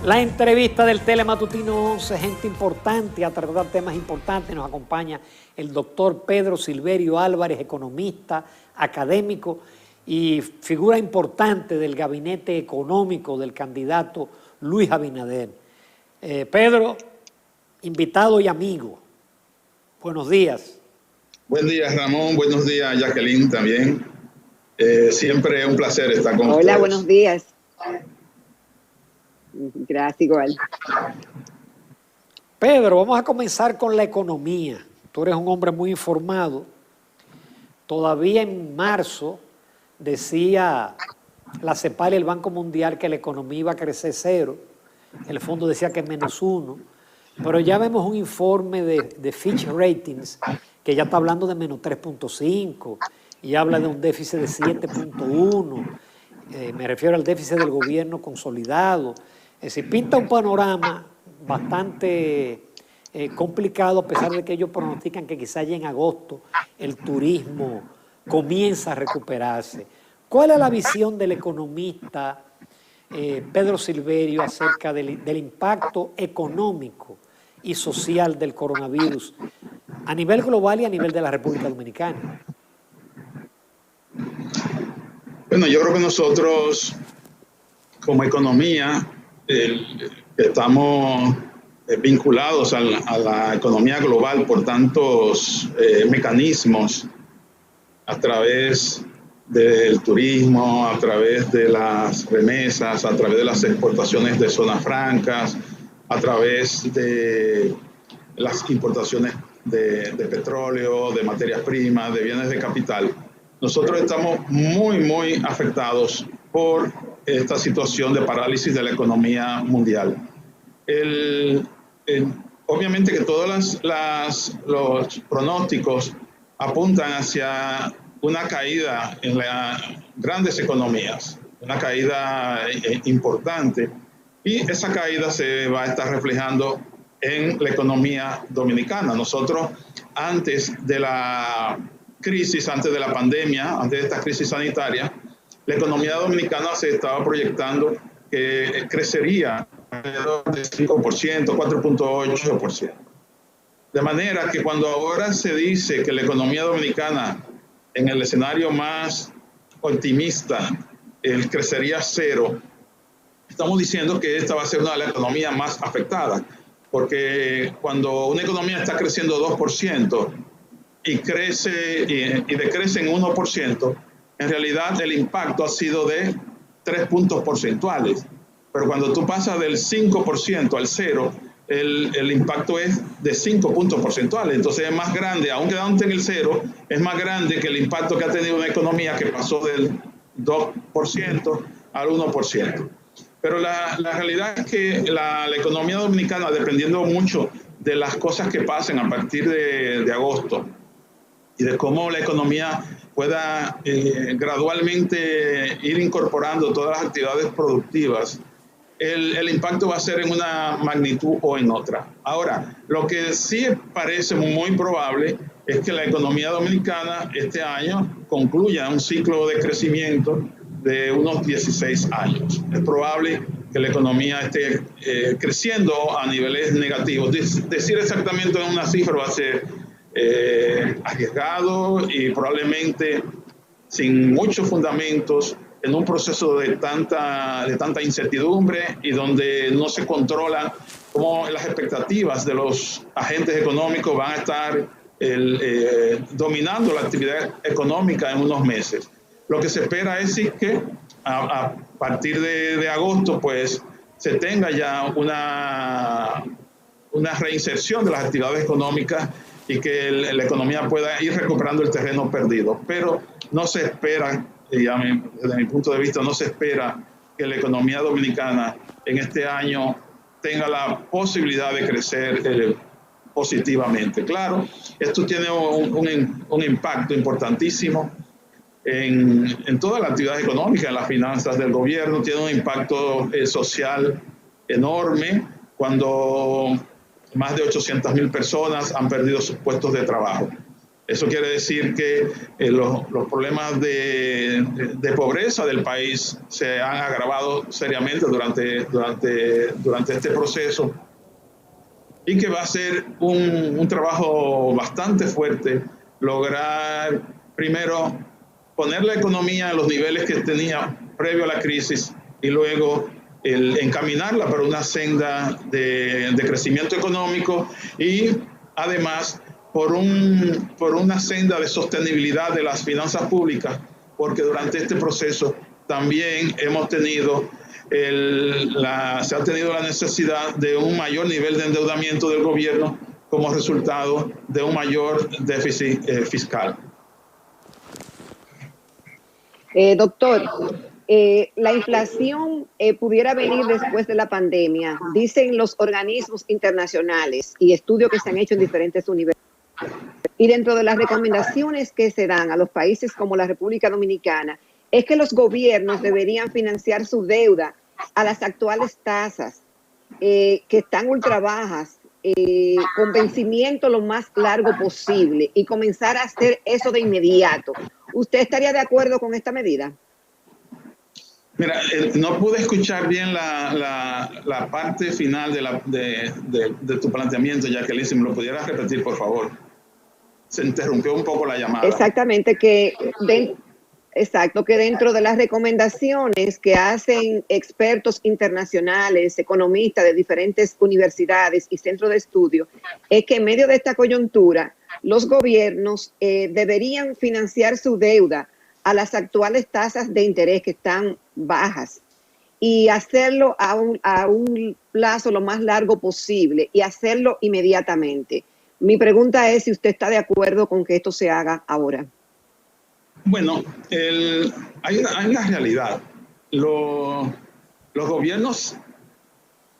La entrevista del Telematutino 11, gente importante a tratar temas importantes. Nos acompaña el doctor Pedro Silverio Álvarez, economista, académico y figura importante del gabinete económico del candidato Luis Abinader. Pedro, invitado y amigo, buenos días. Buen día, Ramón. Buenos días, Jacqueline, también. Siempre un placer estar con ustedes. Hola, buenos días. Gracias, igual. Pedro, vamos a comenzar con la economía. Tú eres un hombre muy informado. Todavía en marzo decía la CEPAL y el Banco Mundial que la economía iba a crecer 0. El fondo decía que -1. Pero ya vemos un informe de Fitch Ratings que ya está hablando de -3.5 y habla de un déficit de 7.1. Me refiero al déficit del gobierno consolidado. Es decir, pinta un panorama bastante complicado, a pesar de que ellos pronostican que quizá ya en agosto el turismo comienza a recuperarse. ¿Cuál es la visión del economista Pedro Silverio acerca del impacto económico y social del coronavirus a nivel global y a nivel de la República Dominicana? Bueno, yo creo que nosotros, como economía, estamos vinculados a la economía global por tantos mecanismos, a través del turismo, a través de las remesas, a través de las exportaciones de zonas francas, a través de las importaciones de petróleo, de materias primas, de bienes de capital. Nosotros estamos muy afectados por esta situación de parálisis de la economía mundial. Obviamente que todos los pronósticos apuntan hacia una caída en las grandes economías, una caída importante, y esa caída se va a estar reflejando en la economía dominicana. Nosotros, antes de la crisis, antes de la pandemia, antes de esta crisis sanitaria, la economía dominicana se estaba proyectando que crecería alrededor de 5%, 4.8%. De manera que cuando ahora se dice que la economía dominicana, en el escenario más optimista, crecería 0, estamos diciendo que esta va a ser una de las economías más afectadas, porque cuando una economía está creciendo 2% y decrece en 1%, en realidad el impacto ha sido de 3 puntos porcentuales. Pero cuando tú pasas del 5% al 0, el impacto es de 5 puntos porcentuales. Entonces es más grande, aún quedándote en el 0, es más grande que el impacto que ha tenido una economía que pasó del 2% al 1%. Pero la realidad es que la economía dominicana, dependiendo mucho de las cosas que pasen a partir de agosto y de cómo la economía pueda gradualmente ir incorporando todas las actividades productivas, el impacto va a ser en una magnitud o en otra. Ahora, lo que sí parece muy probable es que la economía dominicana este año concluya un ciclo de crecimiento de unos 16 años. Es probable que la economía esté creciendo a niveles negativos. Decir exactamente una cifra va a ser arriesgado y probablemente sin muchos fundamentos, en un proceso de tanta incertidumbre y donde no se controla cómo las expectativas de los agentes económicos van a estar dominando la actividad económica en unos meses. Lo que se espera es sí, que a partir de agosto pues se tenga ya una reinserción de las actividades económicas y que la economía pueda ir recuperando el terreno perdido. Pero no se espera, desde mi punto de vista, no se espera que la economía dominicana en este año tenga la posibilidad de crecer positivamente. Claro, esto tiene un impacto importantísimo en toda la actividad económica, en las finanzas del gobierno, tiene un impacto social enorme cuando más de 800,000 personas han perdido sus puestos de trabajo. Eso quiere decir que los problemas de pobreza del país se han agravado seriamente durante este proceso, y que va a ser un trabajo bastante fuerte lograr, primero, poner la economía en los niveles que tenía previo a la crisis y luego encaminarla para una senda de crecimiento económico y además por una senda de sostenibilidad de las finanzas públicas, porque durante este proceso también hemos tenido se ha tenido la necesidad de un mayor nivel de endeudamiento del gobierno como resultado de un mayor déficit fiscal. Doctor, la inflación pudiera venir después de la pandemia, dicen los organismos internacionales y estudios que se han hecho en diferentes universidades. Y dentro de las recomendaciones que se dan a los países como la República Dominicana, es que los gobiernos deberían financiar su deuda a las actuales tasas, que están ultra bajas, con vencimiento lo más largo posible y comenzar a hacer eso de inmediato. ¿Usted estaría de acuerdo con esta medida? Mira, no pude escuchar bien la parte final de tu planteamiento, Jacqueline, si me lo pudieras repetir, por favor. Se interrumpió un poco la llamada. Exactamente, que dentro de las recomendaciones que hacen expertos internacionales, economistas de diferentes universidades y centros de estudio, es que en medio de esta coyuntura, los gobiernos deberían financiar su deuda a las actuales tasas de interés que están bajas y hacerlo a un plazo lo más largo posible y hacerlo inmediatamente. Mi pregunta es si usted está de acuerdo con que esto se haga ahora. Bueno, hay una realidad. Los gobiernos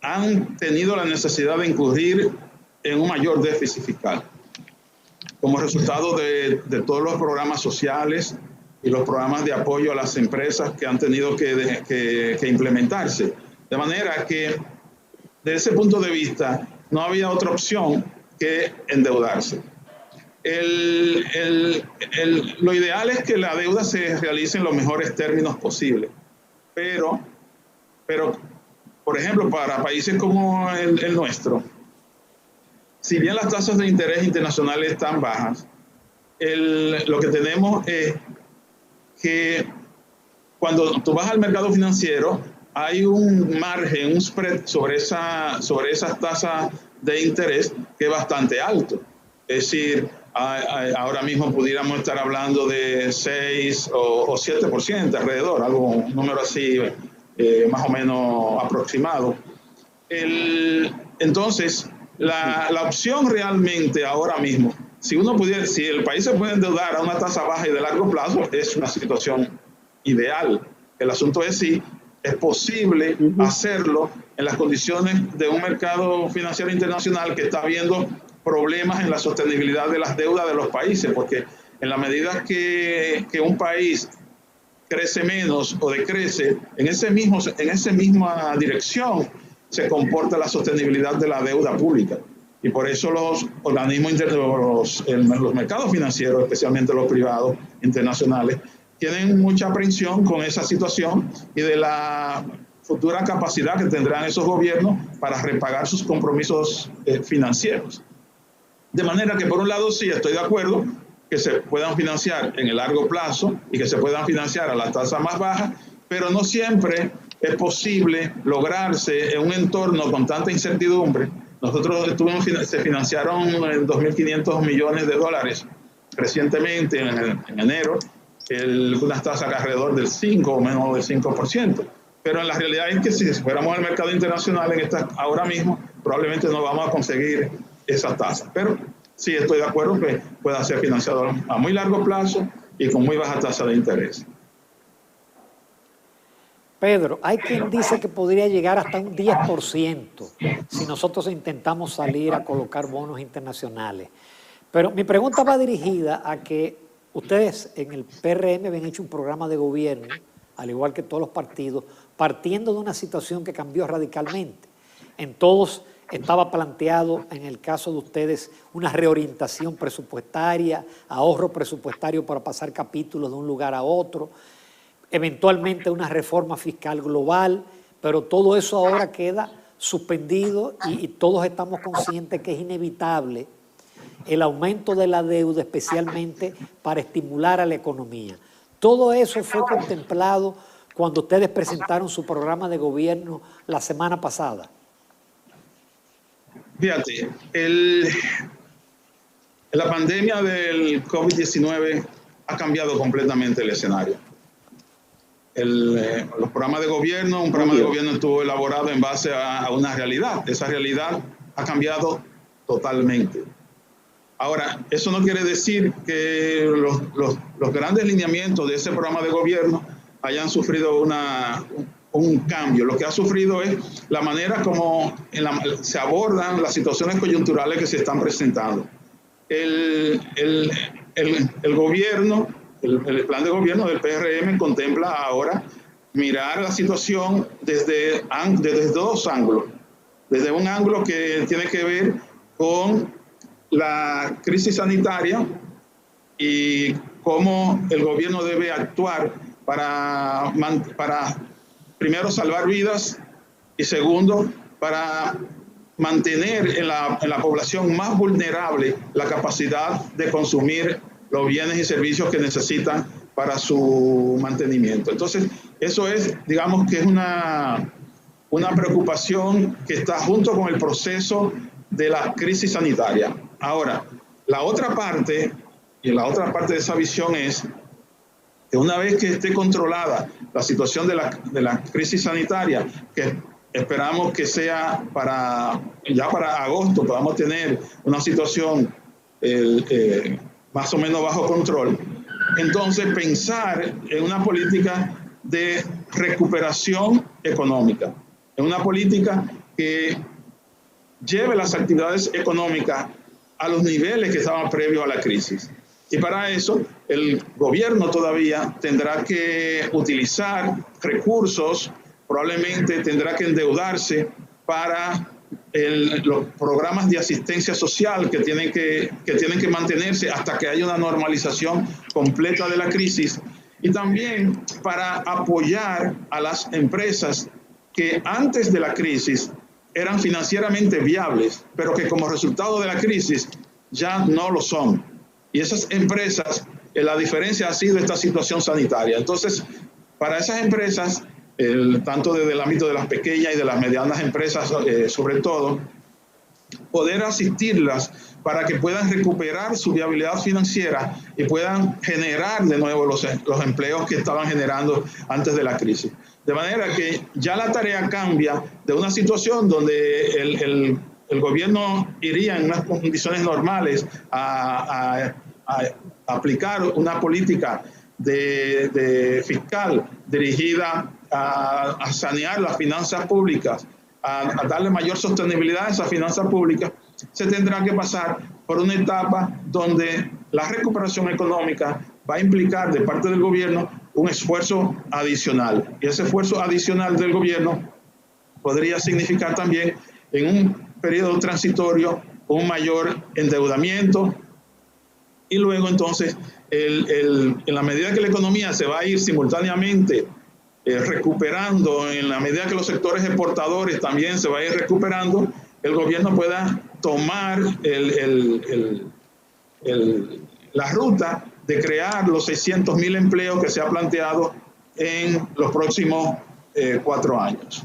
han tenido la necesidad de incurrir en un mayor déficit fiscal como resultado de todos los programas sociales y los programas de apoyo a las empresas que han tenido que implementarse. De manera que, desde ese punto de vista, no había otra opción que endeudarse. Lo ideal es que la deuda se realice en los mejores términos posibles, pero por ejemplo, para países como el nuestro, si bien las tasas de interés internacionales están bajas, lo que tenemos es que cuando tú vas al mercado financiero hay un margen, un spread sobre esas tasas de interés que es bastante alto. Es decir, ahora mismo pudiéramos estar hablando de 6 o 7% alrededor, un número así más o menos aproximado. Entonces, la opción realmente ahora mismo, si el país se puede endeudar a una tasa baja y de largo plazo, es una situación ideal. El asunto es si es posible hacerlo en las condiciones de un mercado financiero internacional que está viendo problemas en la sostenibilidad de las deudas de los países, porque en la medida que un país crece menos o decrece, en esa misma dirección se comporta la sostenibilidad de la deuda pública. Y por eso los organismos los mercados financieros, especialmente los privados internacionales, tienen mucha aprensión con esa situación y de la futura capacidad que tendrán esos gobiernos para repagar sus compromisos financieros. De manera que, por un lado, sí estoy de acuerdo que se puedan financiar en el largo plazo y que se puedan financiar a las tasas más bajas, pero no siempre es posible lograrse en un entorno con tanta incertidumbre. Nosotros se financiaron 2.500 millones de dólares recientemente, en enero, unas tasas alrededor del 5 o menos del 5%. Pero en la realidad es que si fuéramos al mercado internacional ahora mismo, probablemente no vamos a conseguir esas tasas. Pero sí estoy de acuerdo que pueda ser financiado a muy largo plazo y con muy baja tasa de interés. Pedro, hay quien dice que podría llegar hasta un 10% si nosotros intentamos salir a colocar bonos internacionales. Pero mi pregunta va dirigida a que ustedes en el PRM habían hecho un programa de gobierno, al igual que todos los partidos, partiendo de una situación que cambió radicalmente. En todos estaba planteado en el caso de ustedes una reorientación presupuestaria, ahorro presupuestario para pasar capítulos de un lugar a otro, eventualmente una reforma fiscal global, pero todo eso ahora queda suspendido y todos estamos conscientes que es inevitable el aumento de la deuda, especialmente para estimular a la economía. Todo eso fue contemplado cuando ustedes presentaron su programa de gobierno la semana pasada. Fíjate, la pandemia del COVID-19 ha cambiado completamente el escenario. Los programas de gobierno, un programa de gobierno estuvo elaborado en base a una realidad. Esa realidad ha cambiado totalmente. Ahora, eso no quiere decir que los grandes lineamientos de ese programa de gobierno hayan sufrido un cambio. Lo que ha sufrido es la manera como se abordan las situaciones coyunturales que se están presentando. El gobierno, el plan de gobierno del PRM contempla ahora mirar la situación desde dos ángulos. Desde un ángulo que tiene que ver con la crisis sanitaria y cómo el gobierno debe actuar para primero salvar vidas y segundo para mantener en la población más vulnerable la capacidad de consumir los bienes y servicios que necesitan para su mantenimiento. Entonces, eso es, digamos que es una preocupación que está junto con el proceso de la crisis sanitaria. Ahora, la otra parte de esa visión es que una vez que esté controlada la situación de la crisis sanitaria, que esperamos que sea ya para agosto podamos tener una situación más o menos bajo control, entonces pensar en una política de recuperación económica, en una política que lleve las actividades económicas a los niveles que estaban previos a la crisis. Y para eso el gobierno todavía tendrá que utilizar recursos, probablemente tendrá que endeudarse para los programas de asistencia social que tienen que mantenerse hasta que haya una normalización completa de la crisis, y también para apoyar a las empresas que antes de la crisis eran financieramente viables, pero que como resultado de la crisis ya no lo son. Y esas empresas, la diferencia ha sido esta situación sanitaria. Entonces, para esas empresas, tanto desde el ámbito de las pequeñas y de las medianas empresas, sobre todo, poder asistirlas para que puedan recuperar su viabilidad financiera y puedan generar de nuevo los empleos que estaban generando antes de la crisis. De manera que ya la tarea cambia de una situación donde el gobierno iría en unas condiciones normales a aplicar una política de fiscal dirigida a sanear las finanzas públicas, a darle mayor sostenibilidad a esas finanzas públicas. Se tendrá que pasar por una etapa donde la recuperación económica va a implicar de parte del gobierno un esfuerzo adicional. Y ese esfuerzo adicional del gobierno podría significar también en un periodo transitorio un mayor endeudamiento, y luego entonces en la medida que la economía se va a ir simultáneamente recuperando, en la medida que los sectores exportadores también se va a ir recuperando, el gobierno pueda tomar la ruta de crear los 600.000 empleos que se ha planteado en los próximos 4 años.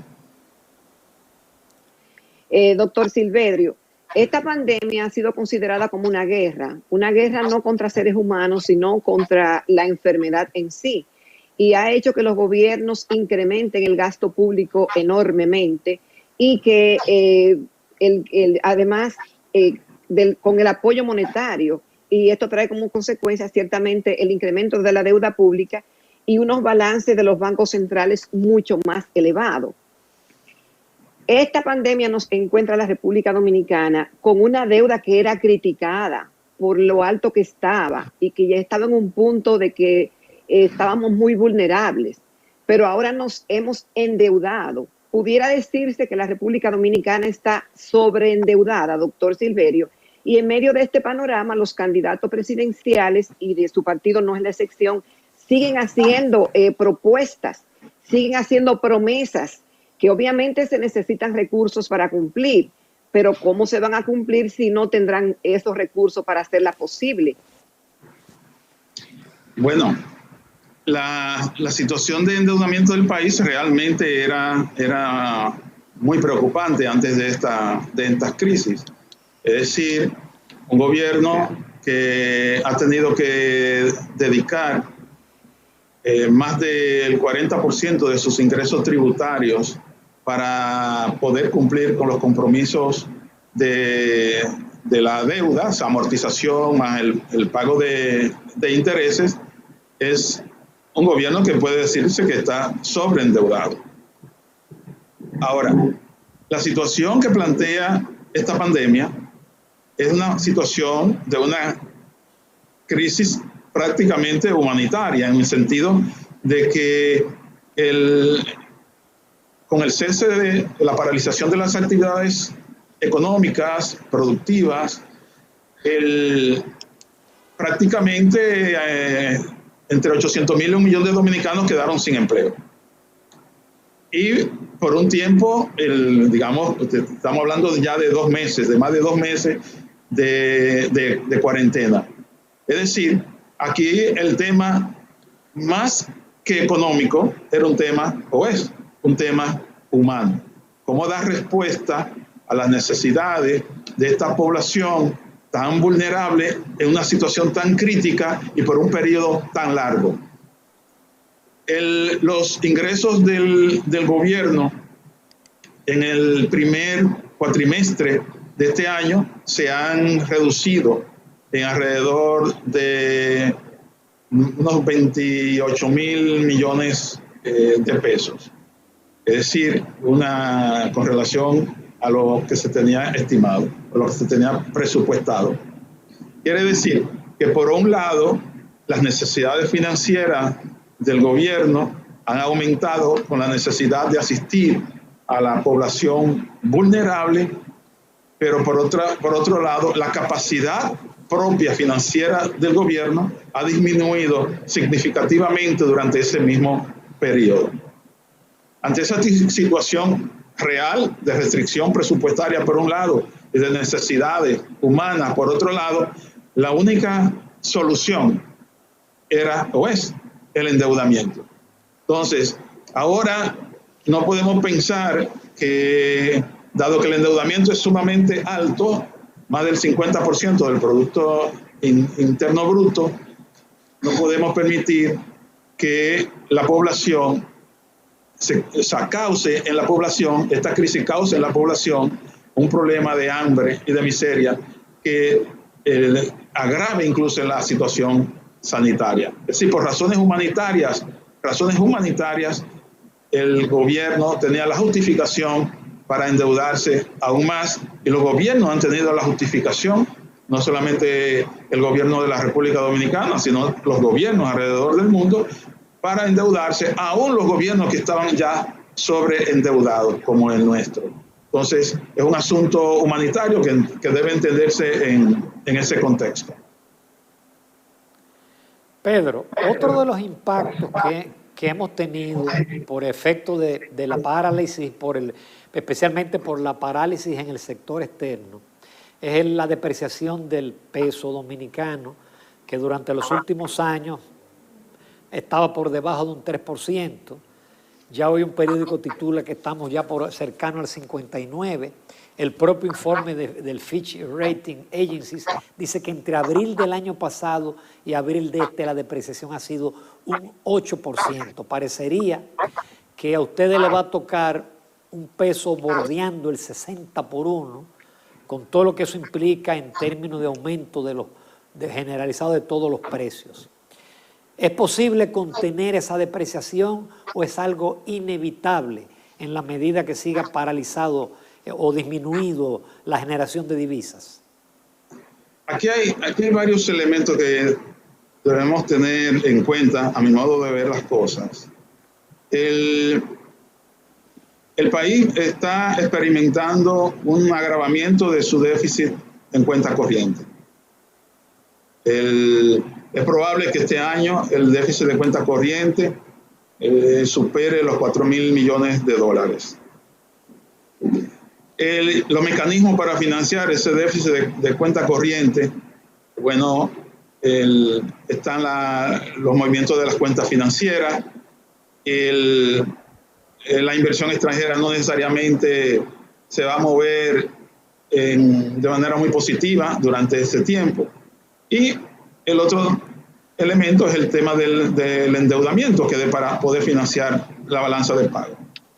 Doctor Silverio, esta pandemia ha sido considerada como una guerra no contra seres humanos, sino contra la enfermedad en sí, y ha hecho que los gobiernos incrementen el gasto público enormemente y que además con el apoyo monetario, y esto trae como consecuencia ciertamente el incremento de la deuda pública y unos balances de los bancos centrales mucho más elevados. Esta pandemia nos encuentra a la República Dominicana con una deuda que era criticada por lo alto que estaba y que ya estaba en un punto de que estábamos muy vulnerables, pero ahora nos hemos endeudado pudiera decirse que la República Dominicana está sobreendeudada, doctor Silverio, y en medio de este panorama los candidatos presidenciales, y de su partido no es la excepción, siguen haciendo propuestas, siguen haciendo promesas, que obviamente se necesitan recursos para cumplir, pero ¿cómo se van a cumplir si no tendrán esos recursos para hacerla posible? Bueno, la situación de endeudamiento del país realmente era muy preocupante antes de estas crisis. Es decir, un gobierno que ha tenido que dedicar más del 40% de sus ingresos tributarios para poder cumplir con los compromisos de la deuda, esa amortización más el pago de intereses, es un gobierno que puede decirse que está sobreendeudado. Ahora, la situación que plantea esta pandemia es una situación de una crisis prácticamente humanitaria, en el sentido de que con el cese de la paralización de las actividades económicas, productivas, prácticamente entre 800,000 y 1 millón de dominicanos quedaron sin empleo. Y por un tiempo, digamos, estamos hablando ya de 2 meses, de más de 2 meses de cuarentena. Es decir, aquí el tema más que económico era un tema, o es un tema humano. ¿Cómo dar respuesta a las necesidades de esta población tan vulnerable en una situación tan crítica y por un periodo tan largo? Los ingresos del gobierno en el primer cuatrimestre de este año se han reducido en alrededor de unos 28,000 millones de pesos. Es decir, una correlación a lo que se tenía estimado, a lo que se tenía presupuestado. Quiere decir que por un lado, las necesidades financieras del gobierno han aumentado con la necesidad de asistir a la población vulnerable, pero por otro lado, la capacidad propia financiera del gobierno ha disminuido significativamente durante ese mismo periodo. Ante esa situación real de restricción presupuestaria por un lado y de necesidades humanas por otro lado, la única solución era o es el endeudamiento. Entonces, ahora no podemos pensar que, dado que el endeudamiento es sumamente alto, más del 50% del Producto Interno Bruto, no podemos permitir que la población cause en la población, esta crisis cause en la población un problema de hambre y de miseria que agrave incluso la situación sanitaria. Es decir, por razones humanitarias, el gobierno tenía la justificación para endeudarse aún más, y los gobiernos han tenido la justificación, no solamente el gobierno de la República Dominicana, sino los gobiernos alrededor del mundo, para endeudarse, aún los gobiernos que estaban ya sobreendeudados, como el nuestro. Entonces, es un asunto humanitario que debe entenderse en ese contexto. Pedro, otro de los impactos que hemos tenido por efecto de la parálisis, especialmente por la parálisis en el sector externo, es la depreciación del peso dominicano, que durante los últimos años estaba por debajo de un 3%. Ya hoy un periódico titula que estamos ya cercano al 59%. El propio informe del Fitch Rating Agencies dice que entre abril del año pasado y abril de este la depreciación ha sido un 8%. Parecería que a ustedes les va a tocar un peso bordeando el 60-1, con todo lo que eso implica en términos de aumento generalizado de todos los precios. ¿Es posible contener esa depreciación o es algo inevitable en la medida que siga paralizado o disminuido la generación de divisas? Aquí hay varios elementos que debemos tener en cuenta a mi modo de ver las cosas. el país está experimentando un agravamiento de su déficit en cuenta corriente. Es probable que este año el déficit de cuenta corriente supere los 4.000 millones de dólares. Los mecanismos para financiar ese déficit de cuenta corriente, bueno, están los movimientos de las cuentas financieras, la inversión extranjera no necesariamente se va a mover de manera muy positiva durante ese tiempo. Y el otro elemento es el tema del endeudamiento que para poder financiar la balanza de pago.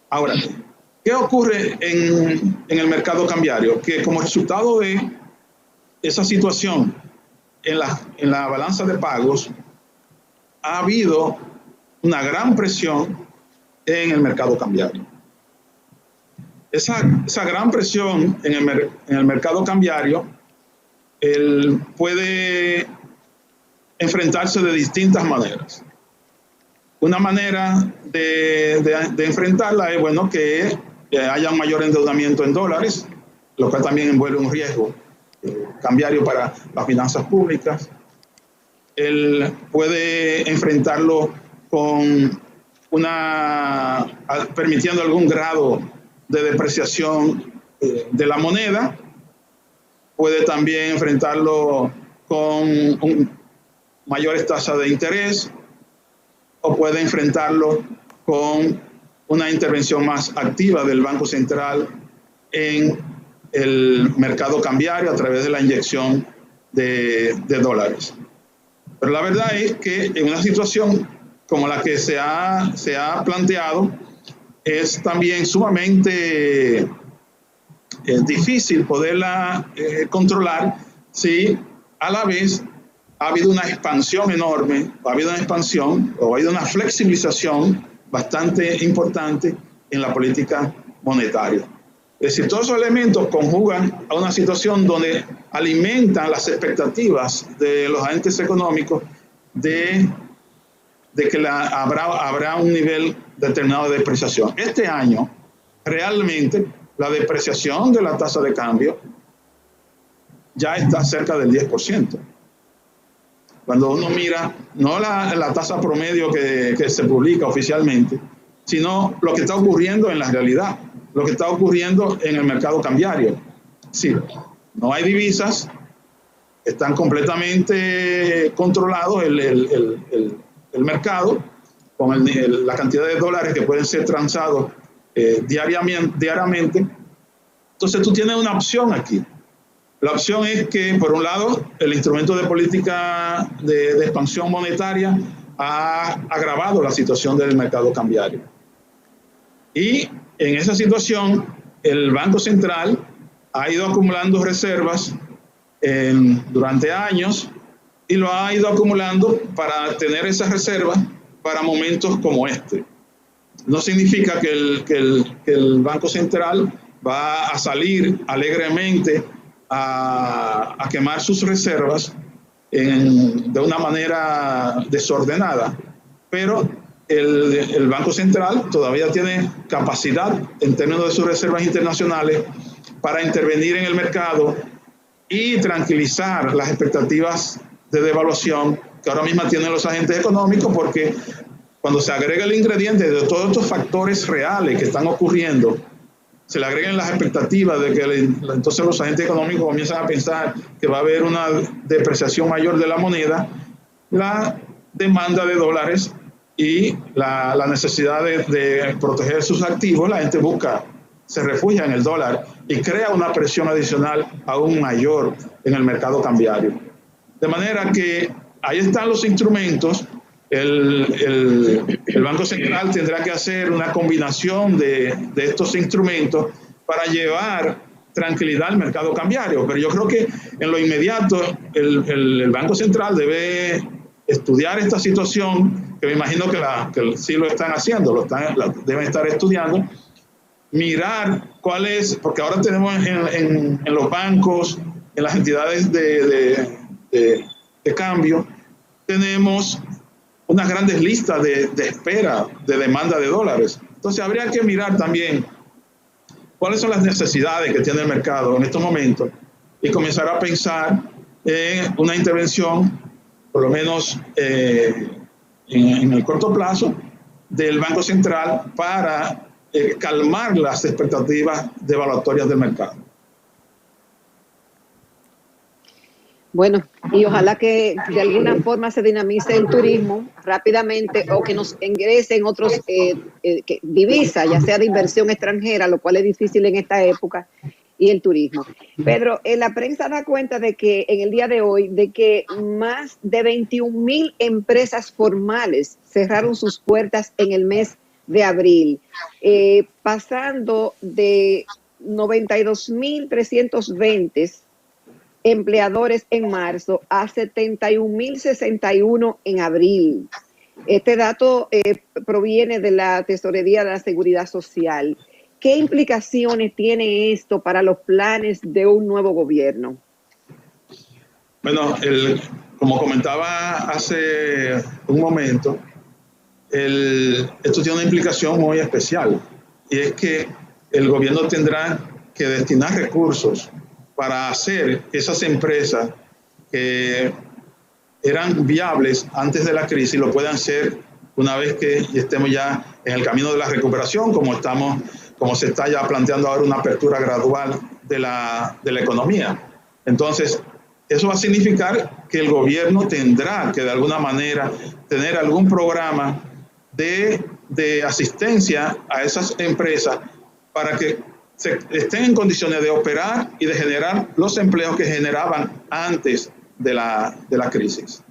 Ahora, ¿qué ocurre en el mercado cambiario? Que como resultado de esa situación en la balanza de pagos, ha habido una gran presión en el mercado cambiario. Esa gran presión en el mercado cambiario puede enfrentarse de distintas maneras. Una manera de enfrentarla es, bueno, que haya un mayor endeudamiento en dólares, lo cual también envuelve un riesgo cambiario para las finanzas públicas. Él puede enfrentarlo con permitiendo algún grado de depreciación de la moneda. Puede también enfrentarlo con mayores tasas de interés, o puede enfrentarlo con una intervención más activa del Banco Central en el mercado cambiario a través de la inyección de dólares. Pero la verdad es que en una situación como la que se ha planteado, es también sumamente difícil poderla controlar si a la vez ha habido una expansión enorme, ha habido una flexibilización bastante importante en la política monetaria. Es decir, todos esos elementos conjugan a una situación donde alimentan las expectativas de los agentes económicos de que habrá un nivel determinado de depreciación. Este año, realmente, la depreciación de la tasa de cambio ya está cerca del 10%. Cuando uno mira, no la tasa promedio que se publica oficialmente, sino lo que está ocurriendo en la realidad, lo que está ocurriendo en el mercado cambiario. Sí, no hay divisas, están completamente controlados el mercado con la cantidad de dólares que pueden ser transados diariamente. Entonces tú tienes una opción aquí. La opción es que, por un lado, el instrumento de política de expansión monetaria ha agravado la situación del mercado cambiario. Y en esa situación, el Banco Central ha ido acumulando reservas durante años y lo ha ido acumulando para tener esas reservas para momentos como este. No significa que el Banco Central va a salir alegremente a quemar sus reservas de una manera desordenada, pero el Banco Central todavía tiene capacidad en términos de sus reservas internacionales para intervenir en el mercado y tranquilizar las expectativas de devaluación que ahora mismo tienen los agentes económicos, porque cuando se agrega el ingrediente de todos estos factores reales que están ocurriendo, se le agregan las expectativas de que entonces los agentes económicos comienzan a pensar que va a haber una depreciación mayor de la moneda, la demanda de dólares y la necesidad de proteger sus activos, la gente se refugia en el dólar y crea una presión adicional aún mayor en el mercado cambiario. De manera que ahí están los instrumentos. El Banco Central tendrá que hacer una combinación de estos instrumentos para llevar tranquilidad al mercado cambiario. Pero yo creo que en lo inmediato el Banco Central debe estudiar esta situación, que me imagino que sí lo están haciendo, deben estar estudiando, mirar cuál es, porque ahora tenemos en los bancos, en las entidades de cambio, tenemos unas grandes listas de espera de demanda de dólares. Entonces habría que mirar también cuáles son las necesidades que tiene el mercado en estos momentos y comenzar a pensar en una intervención, por lo menos en el corto plazo, del Banco Central para calmar las expectativas devaluatorias del mercado. Bueno, y ojalá que de alguna forma se dinamice el turismo rápidamente o que nos ingresen otros divisas, ya sea de inversión extranjera, lo cual es difícil en esta época, y el turismo. Pedro, la prensa da cuenta de que en el día de hoy, de que más de 21,000 empresas formales cerraron sus puertas en el mes de abril, pasando de 92,320 empleadores en marzo a 71,061 en abril. Este dato proviene de la Tesorería de la Seguridad Social. ¿Qué implicaciones tiene esto para los planes de un nuevo gobierno? Bueno, como comentaba hace un momento, esto tiene una implicación muy especial, y es que el gobierno tendrá que destinar recursos para hacer esas empresas que eran viables antes de la crisis, lo puedan ser una vez que estemos ya en el camino de la recuperación, como se está ya planteando ahora una apertura gradual de la economía. Entonces, eso va a significar que el gobierno tendrá que de alguna manera tener algún programa de asistencia a esas empresas para que estén en condiciones de operar y de generar los empleos que generaban antes de la crisis.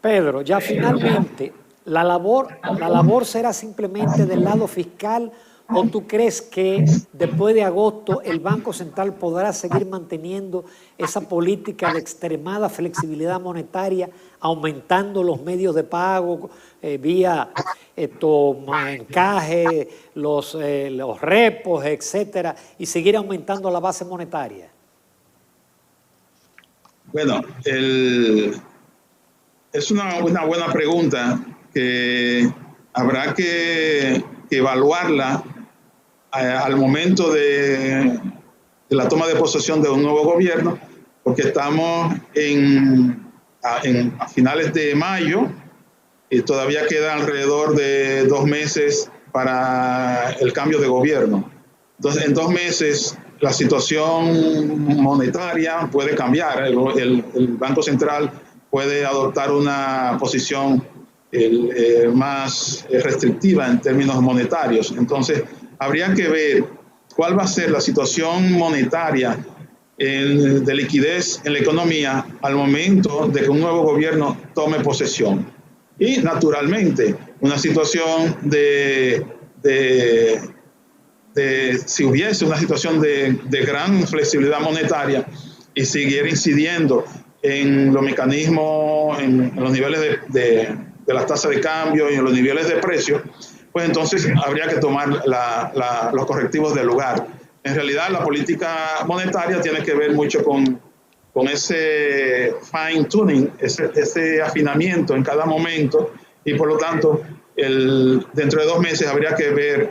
Pedro, ya finalmente, ¿la labor será simplemente del lado fiscal, o tú crees que después de agosto el Banco Central podrá seguir manteniendo esa política de extremada flexibilidad monetaria, aumentando los medios de pago vía encaje, los repos, etcétera, y seguir aumentando la base monetaria? Bueno, es una buena pregunta que habrá que evaluarla al momento de la toma de posesión de un nuevo gobierno, porque estamos a finales de mayo y todavía queda alrededor de 2 meses para el cambio de gobierno. Entonces, en 2 meses la situación monetaria puede cambiar. El Banco Central puede adoptar una posición más restrictiva en términos monetarios. Entonces, habría que ver cuál va a ser la situación monetaria de liquidez en la economía al momento de que un nuevo gobierno tome posesión. Y, naturalmente, una situación si hubiese una situación de gran flexibilidad monetaria y siguiera incidiendo en los mecanismos, en los niveles de las tasas de cambio y en los niveles de precios, pues entonces habría que tomar los correctivos del lugar. En realidad, la política monetaria tiene que ver mucho con ese fine tuning, ese afinamiento en cada momento, y por lo tanto, dentro de 2 meses habría que ver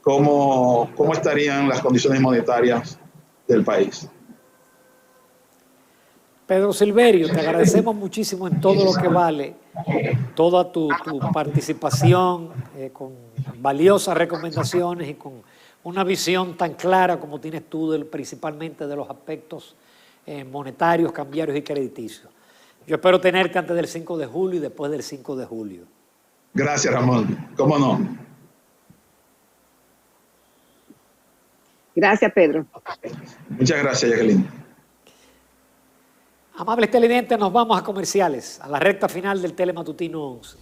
cómo estarían las condiciones monetarias del país. Pedro Silverio, te agradecemos muchísimo en todo lo que vale, toda tu participación con valiosas recomendaciones y con una visión tan clara como tienes tú principalmente de los aspectos monetarios, cambiarios y crediticios. Yo espero tenerte antes del 5 de julio y después del 5 de julio. Gracias, Ramón. ¿Cómo no? Gracias, Pedro. Muchas gracias, Jacqueline. Amables televidentes, nos vamos a comerciales, a la recta final del Telematutino 11.